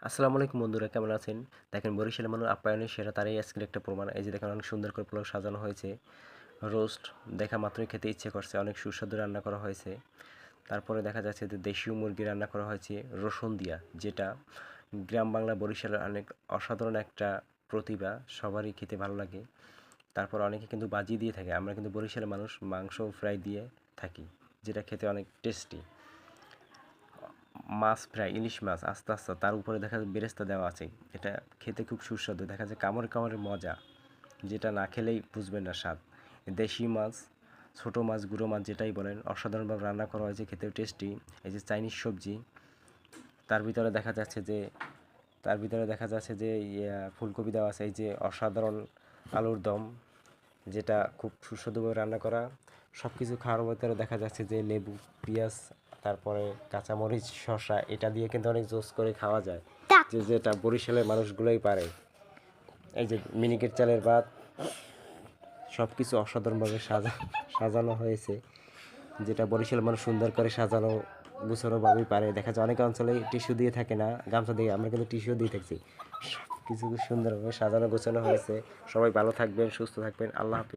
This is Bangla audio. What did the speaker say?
আসসালামু আলাইকুম বন্ধুরা, কেমন আছেন? দেখেন, বরিশালের মানুষ আপ্যায়নের সেরা তারই আজকের একটা প্রমাণ। এই যে দেখেন, অনেক সুন্দর করে পোলাও সাজানো হয়েছে। রোস্ট দেখা মাত্রই খেতে ইচ্ছে করছে, অনেক সুস্বাদু রান্না করা হয়েছে। তারপরে দেখা যাচ্ছে যে দেশীয় মুরগি রান্না করা হয়েছে রসুন দিয়া, যেটা গ্রাম বাংলা বরিশালের অনেক অসাধারণ একটা প্রতিভা, সবারই খেতে ভালো লাগে। তারপর অনেকে কিন্তু বাজি দিয়ে থাকে, আমরা কিন্তু বরিশালের মানুষ মাংস ফ্রাই দিয়ে থাকি, যেটা খেতে অনেক টেস্টি। মাছ ফ্রাই, ইলিশ মাছ আস্তে আস্তে, তার উপরে দেখা যায় বেরেস্তা দেওয়া আছে। এটা খেতে খুব সুস্বাদু, দেখা যায় কামড়ে কামড়ে মজা, যেটা না খেলেই বুঝবেন না স্বাদ। দেশি মাছ, ছোটো মাছ, গুঁড়ো মাছ যেটাই বলেন, অসাধারণভাবে রান্না করা হয়েছে, খেতেও টেস্টি। এই যে চাইনিজ সবজি, তার ভিতরে দেখা যাচ্ছে যে ফুলকপি দেওয়া আছে। এই যে অসাধারণ আলুর দম, যেটা খুব সুস্বাদুভাবে রান্না করা। সব কিছু খাওয়ার ভিতরে দেখা যাচ্ছে যে লেবু, পেঁয়াজ, তারপরে কাঁচামরিচ, শসা, এটা দিয়ে কিন্তু অনেক জোস করে খাওয়া যায়, যেটা বরিশালের মানুষগুলোই পারে। এই যে মিনিকেট চালের ভাত, সব কিছু অসাধারণভাবে সাজানো হয়েছে, যেটা বরিশালের মানুষ সুন্দর করে সাজানো গুছানোভাবেই পারে। দেখা যায় অনেক অঞ্চলে টিস্যু দিয়ে থাকে না, গামছা দিয়ে, আমরা কিন্তু টিস্যু দিয়ে থাকছি। সব কিছু খুব সুন্দরভাবে সাজানো গোছানো হয়েছে। সবাই ভালো থাকবেন, সুস্থ থাকবেন, আল্লাহ হাফিজ।